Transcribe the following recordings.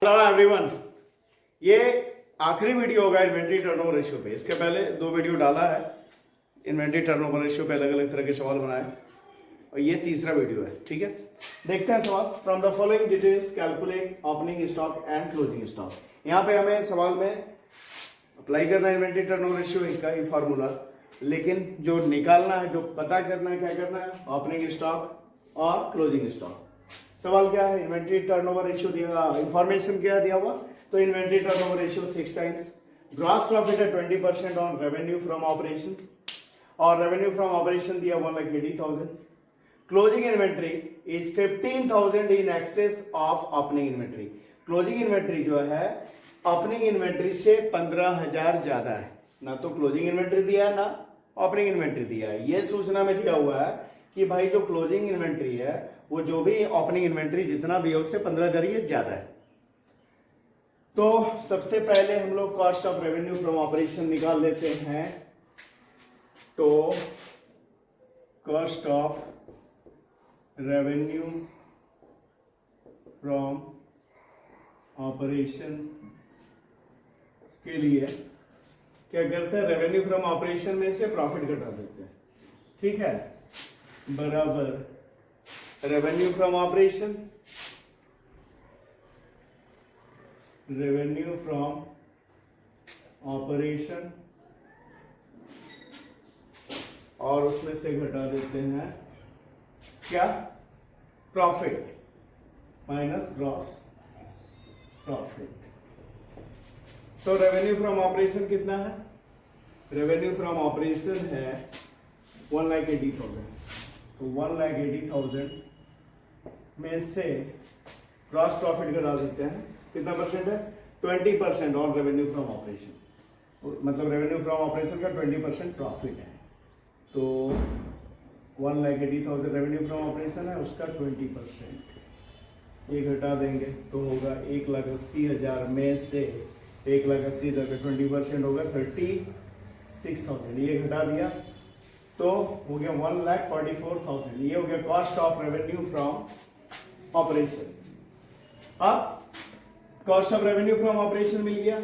Hello everyone, ये आखिरी video होगा इन्वेंट्री टर्नओवर रेशियो पे। इसके पहले दो वीडियो डाला है इन्वेंट्री टर्नओवर रेशियो पे, अलग अलग तरह के सवाल बनाए और ये तीसरा वीडियो है। ठीक है, देखते हैं सवाल। From the following details calculate opening stock and closing stock. यहाँ पे हमें सवाल में अप्लाई करना है इन्वेंट्री टर्नओवर रेशियो का ही फॉर्मूला, लेकिन जो निकालना है, जो पता करना है, क्या करना है, ओपनिंग स्टॉक और क्लोजिंग स्टॉक। सवाल क्या है, इन्वेंट्री टर्नओवर रेशियो दिया, इंफॉर्मेशन क्या दिया हुआ, तो inventory turnover ratio 6 times, gross profit है 20% ऑन रेवेन्यू फ्रॉम ऑपरेशन, और रेवेन्यू फ्रॉम ऑपरेशन दिया 1,80,000। Closing inventory is 15,000 in excess of opening inventory. Closing inventory जो है ओपनिंग इन्वेंट्री से 15,000 ज्यादा है। ना तो क्लोजिंग इन्वेंट्री दिया है, ना ओपनिंग इन्वेंट्री दिया है। ये सूचना में दिया हुआ है कि भाई जो क्लोजिंग इन्वेंट्री है वो जो भी ओपनिंग इन्वेंट्री जितना भी है उससे 15,000 ये ज्यादा है। तो सबसे पहले हम लोग cost of revenue from operation निकाल लेते हैं। तो cost of revenue from operation के लिए क्या करते हैं, रेवेन्यू फ्रॉम ऑपरेशन में से प्रॉफिट घटा देते हैं। ठीक है, बराबर revenue from operation, revenue from operation, और उसमें से घटा देते हैं क्या, प्रॉफिट माइनस ग्रॉस प्रॉफिट। तो रेवेन्यू फ्रॉम ऑपरेशन कितना है, रेवेन्यू फ्रॉम ऑपरेशन है 1,80,000। तो 1,80,000 में से ग्रॉस प्रॉफिट घटा देते हैं। कितना परसेंट है, 20% ऑन रेवेन्यू फ्रॉम ऑपरेशन, मतलब रेवेन्यू फ्रॉम ऑपरेशन का 20% प्रॉफिट है। तो 1,80,000 रेवेन्यू फ्रॉम ऑपरेशन है, उसका 20% ये घटा देंगे तो होगा 1,80,000 में से 1,80,000 का 20% होगा 36,000। ये घटा दिया तो हो गया 1,44,000। ये हो गया cost of revenue from operation. अब cost of revenue from operation मिल गया।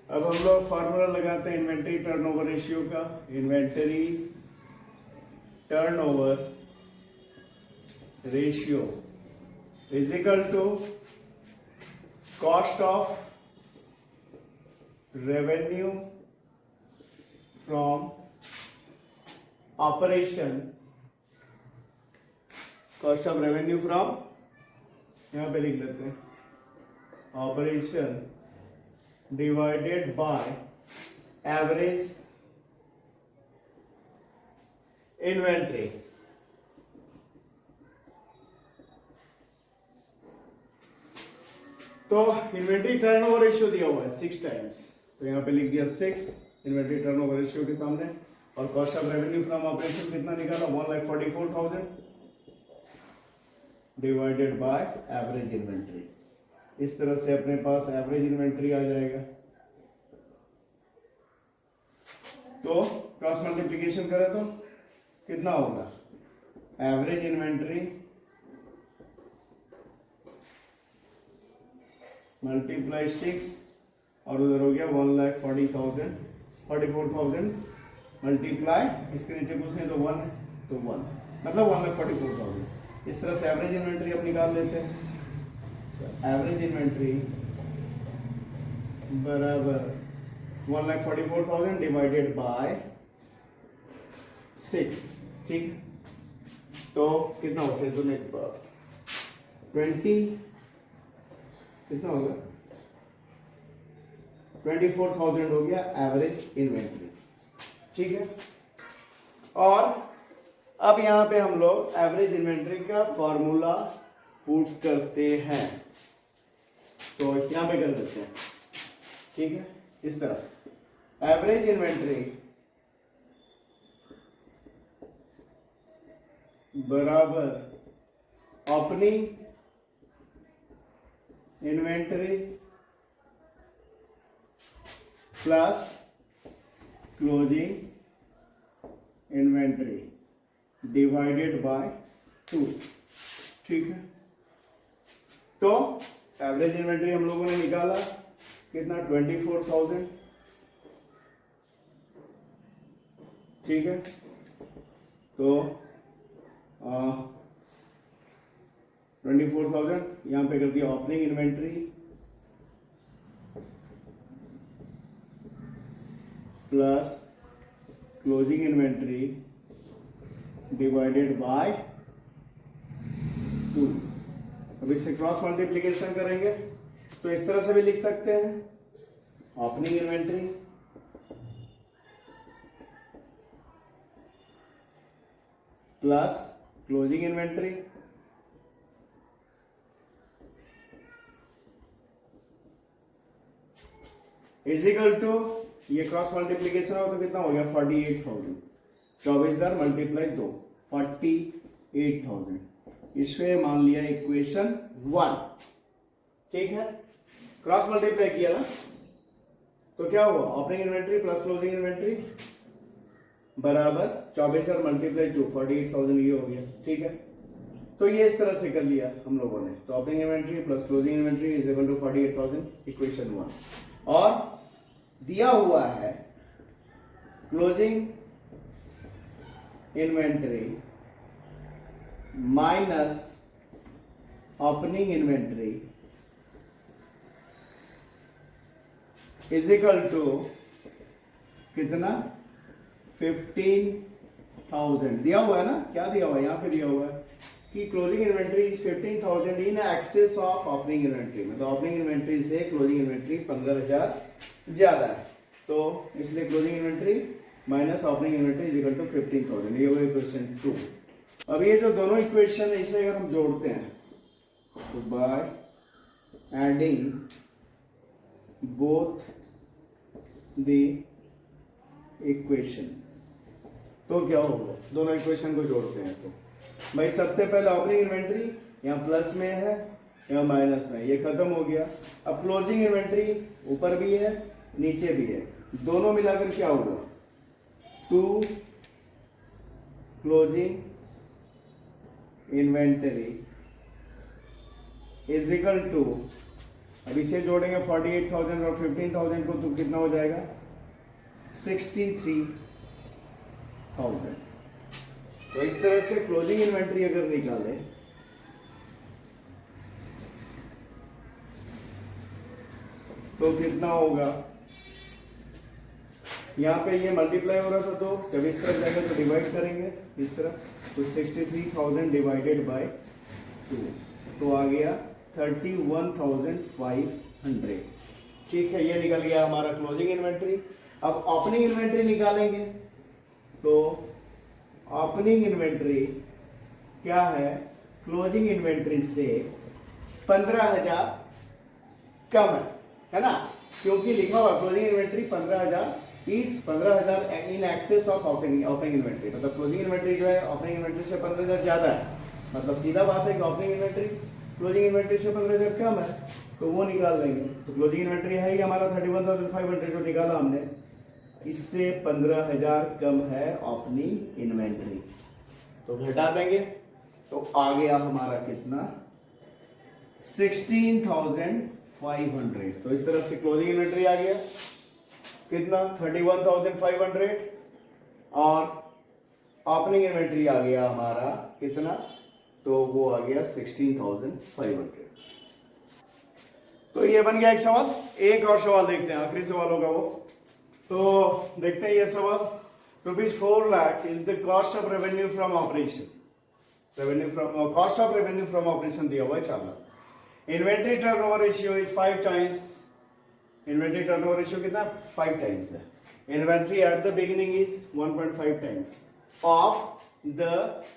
अब हम लोग फॉर्मूला लगाते हैं इन्वेंट्री टर्नओवर रेशियो का। Inventory turnover ratio is equal to cost of revenue from operation, cost of revenue from, यहां पे लिख लेते हैं, operation divided by average inventory. तो इन्वेंट्री टर्नओवर रेशियो दिया हुआ है 6 टाइम्स, तो यहां पे लिख दिया 6 इन्वेंट्री टर्नओवर रेशियो के सामने। और cost of revenue from operation कितना निकाला, 1,44,000 डिवाइडेड बाय एवरेज इन्वेंट्री। इस तरह से अपने पास एवरेज इन्वेंट्री आ जाएगा। तो क्रॉस मल्टीप्लिकेशन करें तो कितना होगा, एवरेज इन्वेंट्री मल्टीप्लाई 6 और उधर हो गया 1,44,000 मल्टीप्लाई, इसके नीचे कुछ नहीं तो 1 तो 1, मतलब 1,44,000। इस तरह से एवरेज इन्वेंट्री अब निकाल लेते हैं। तो एवरेज इन्वेंट्री बराबर 1,44,000 डिवाइडेड बाय 6। ठीक, तो कितना होता है, तो 20 कितना होगा, 24,000 हो गया एवरेज इन्वेंट्री। ठीक है, और अब यहां पे हम लोग एवरेज इन्वेंट्री का फॉर्मूला पुट करते हैं। तो यहां पे कर देते हैं। ठीक है, इस तरह एवरेज इन्वेंट्री बराबर opening inventory plus closing inventory divided by 2। ठीक है, तो एवरेज इन्वेंट्री हम लोगों ने निकाला कितना 24,000, ठीक है। तो 24,000 यहाँ पे कर दिया opening inventory plus closing inventory divided by 2। अब इससे क्रॉस मल्टीप्लिकेशन करेंगे तो इस तरह से भी लिख सकते हैं, opening inventory plus closing inventory is equal to, ये क्रॉस मल्टीप्लीकेशन हो तो कितना हो गया 48,000, 24,000 मल्टीप्लाई 2 48,000, इसमें मान लिया इक्वेशन 1, ठीक है। क्रॉस मल्टीप्लाई किया ना तो क्या हुआ, opening inventory plus closing inventory बराबर 24,000 मल्टीप्लाई 2 48,000 ये हो गया, ठीक है। तो ये इस तरह से कर लिया हम लोगों ने, तो opening inventory plus closing inventory is equal to 48,000 equation 1। और दिया हुआ है closing inventory minus opening inventory is equal to कितना 15,000 दिया हुआ है ना, क्या दिया हुआ है यहाँ पे दिया हुआ है कि closing inventory is 15,000 in excess of opening inventory, मतलब ओपनिंग इन्वेंट्री से क्लोजिंग इन्वेंट्री 15,000 ज्यादा है, तो इसलिए closing inventory minus opening inventory is equal to 15,000, ये हुआ इक्वेशन 2। अब ये जो दोनों इक्वेशन है इसे अगर हम जोड़ते हैं तो by adding both the equation तो क्या होगा, दोनों इक्वेशन को जोड़ते हैं तो भाई सबसे पहले ओपनिंग इन्वेंट्री यहाँ प्लस में है यहाँ माइनस में, ये खत्म हो गया। अब क्लोजिंग इन्वेंट्री ऊपर भी है नीचे भी है, दोनों मिलाकर क्या हुआ 2 closing inventory is equal to, अब इसे जोड़ेंगे 48,000 और 15,000 को तो कितना हो जाएगा 63,000। तो इस तरह से क्लोजिंग इन्वेंट्री अगर निकाले तो कितना होगा, यहाँ पे ये मल्टीप्लाई हो रहा था तो जब इस तरफ जाएगा तो डिवाइड करेंगे इस तरफ, तो 63,000 डिवाइडेड बाय 2 तो आ गया 31,500, ठीक है। ये निकल गया हमारा क्लोजिंग इन्वेंट्री। अब ओपनिंग इन्वेंट्री निकालेंगे तो ओपनिंग इन्वेंट्री क्या है, क्लोजिंग इन्वेंट्री से 15,000 कम है ना, क्योंकि लिखा हुआ closing inventory 15,000 is 15,000 in excess of opening inventory, मतलब क्लोजिंग इन्वेंट्री जो है ओपनिंग इन्वेंट्री से 15,000 ज्यादा है, मतलब सीधा बात है कि ओपनिंग इन्वेंट्री क्लोजिंग इन्वेंट्री से 15,000 कम है, तो वो निकाल लेंगे। तो क्लोजिंग इन्वेंट्री है ही हमारा 31,500 जो निकाला हमने, इससे 15,000 कम है ओपनिंग इन्वेंट्री, तो घटा देंगे तो आ गया हमारा कितना 16,500। तो इस तरह से क्लोजिंग इन्वेंट्री आ गया कितना 31,500 और ओपनिंग इन्वेंट्री आ गया हमारा कितना, तो वो आ गया 16,500। तो ये बन गया एक सवाल। एक और सवाल देखते हैं, आखिरी सवाल होगा वो, तो देखते हैं ये सवाल। ₹4 lakh is the cost of revenue from operation, cost of revenue from operation दिया हुआ है 4 lakh. Inventory turnover ratio is 5 times, inventory turnover ratio कितना 5 टाइम्स है। Inventory at the beginning is 1.5 times of the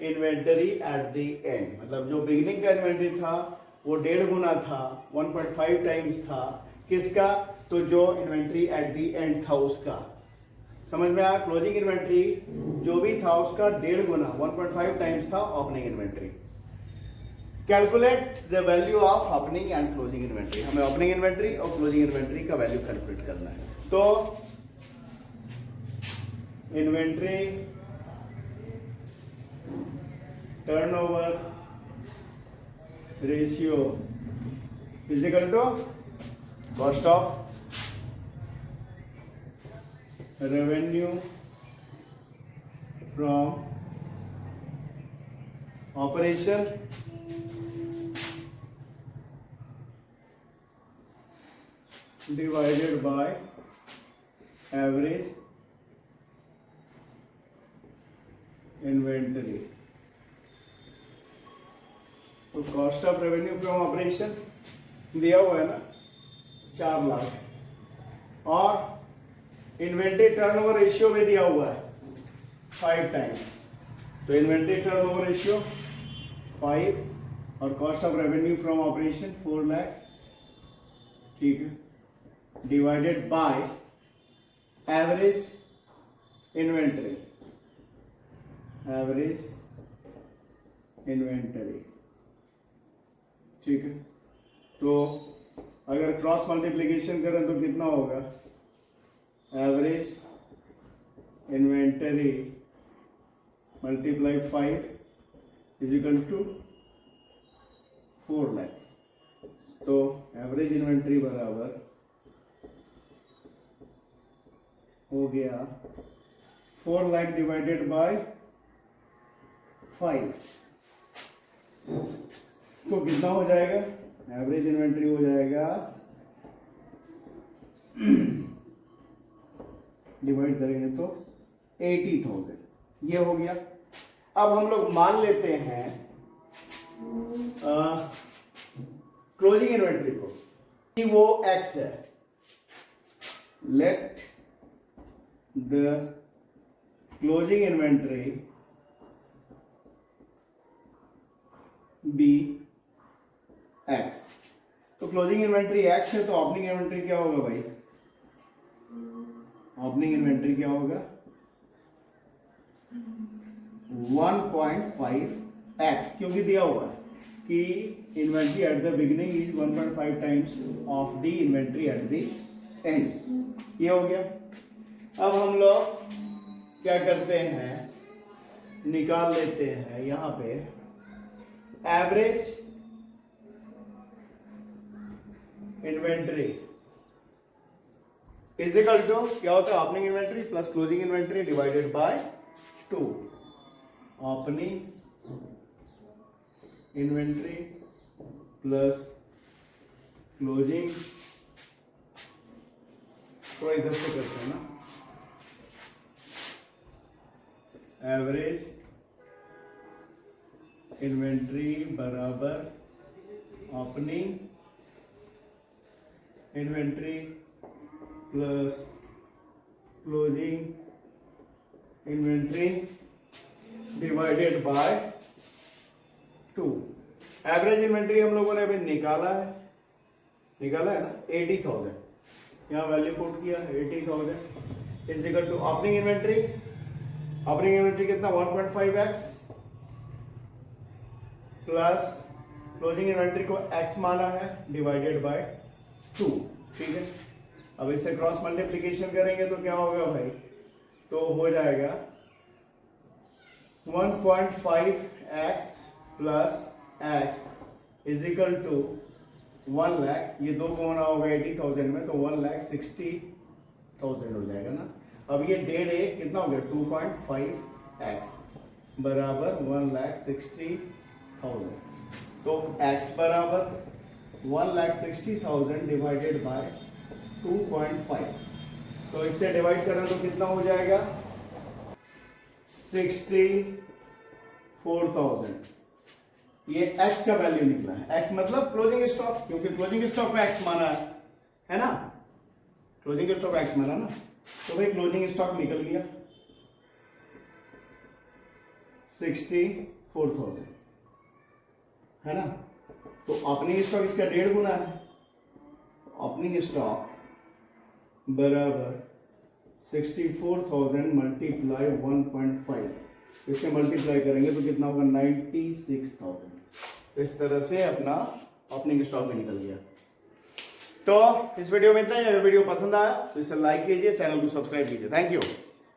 inventory at the end, मतलब जो beginning का inventory था वो 1.5 गुना था, 1.5 टाइम्स था किसका, तो जो इन्वेंट्री एट द एंड था उसका। समझ में आया, क्लोजिंग इन्वेंट्री जो भी था उसका 1.5 गुना 1.5 टाइम्स था opening inventory. Calculate the value of opening and closing inventory, हमें ओपनिंग इन्वेंट्री और क्लोजिंग इन्वेंट्री का वैल्यू कैलकुलेट करना है। तो inventory turnover ratio is equal to cost of revenue from operation divided by average inventory. तो cost of revenue from operation दिया हुआ है ना 4 लाख, और इन्वेंटरी टर्नओवर रेशियो भी दिया हुआ है 5 टाइम्स। तो इन्वेंटरी टर्नओवर रेशियो 5 और cost of revenue from operation 4 lakh, ठीक है, divided by average inventory, average inventory, ठीक है। तो अगर क्रॉस मल्टीप्लिकेशन करें तो कितना होगा, average inventory multiply 5 is equal to 4 lakh. तो एवरेज इन्वेंटरी बराबर हो गया 4 लाख डिवाइडेड बाय 5। तो कितना हो जाएगा, एवरेज इन्वेंटरी हो जाएगा डिवाइड करेंगे तो 80,000, ये हो गया। अब हम लोग मान लेते हैं क्लोजिंग इन्वेंटरी को कि वो एक्स है। Let the closing inventory be x. तो क्लोजिंग इन्वेंटरी एक्स है, तो ओपनिंग इन्वेंटरी क्या होगा भाई, ओपनिंग इन्वेंटरी क्या होगा 1.5 एक्स, क्योंकि दिया हुआ है कि inventory at the beginning is 1.5 times of the inventory at the end. ये हो गया। अब हम लोग क्या करते हैं, निकाल लेते हैं यहां पे average inventory is equal to क्या होता है, opening inventory plus closing inventory divided by 2। Opening inventory plus closing, तो इधर से करते हैं ना, एवरेज इन्वेंटरी बराबर opening inventory plus closing inventory divided by 2। Average inventory हम लोगों ने अभी निकाला है ना 80,000, यहाँ वैल्यू पुट किया 80,000 is equal to opening inventory. Opening inventory कितना 1.5x प्लस क्लोजिंग इन्वेंटरी को x माना है डिवाइडेड बाय 2, ठीक है। अब इससे क्रॉस मल्टीप्लिकेशन करेंगे तो क्या होगा भाई, तो हो जाएगा 1.5x plus x is equal to 1 lakh, ये 2 को होना होगा 80,000 में, तो 1,60,000 हो जाएगा ना। अब ये 1.5 कितना हो गया 2.5x बराबर 1,60,000। तो x बराबर 1,60,000 डिवाइडेड बाय 2.5। तो इससे डिवाइड करें तो कितना हो जाएगा 64,000। ये x का वैल्यू निकला है, x मतलब क्लोजिंग स्टॉक, क्योंकि क्लोजिंग स्टॉक में x माना है ना, क्लोजिंग स्टॉक x माना ना, तो भाई क्लोजिंग स्टॉक निकल गया 64,000 है ना। तो ओपनिंग स्टॉक इसका 1.5 गुना है, ओपनिंग स्टॉक बराबर 64,000 मल्टीप्लाई 1.5, इससे मल्टीप्लाई करेंगे तो कितना होगा 96,000। तो इस तरह से अपना ओपनिंग स्टॉक भी निकल गया। तो इस वीडियो में इतना ही। अगर वीडियो पसंद आया तो इसे लाइक कीजिए, चैनल को सब्सक्राइब कीजिए। Thank you.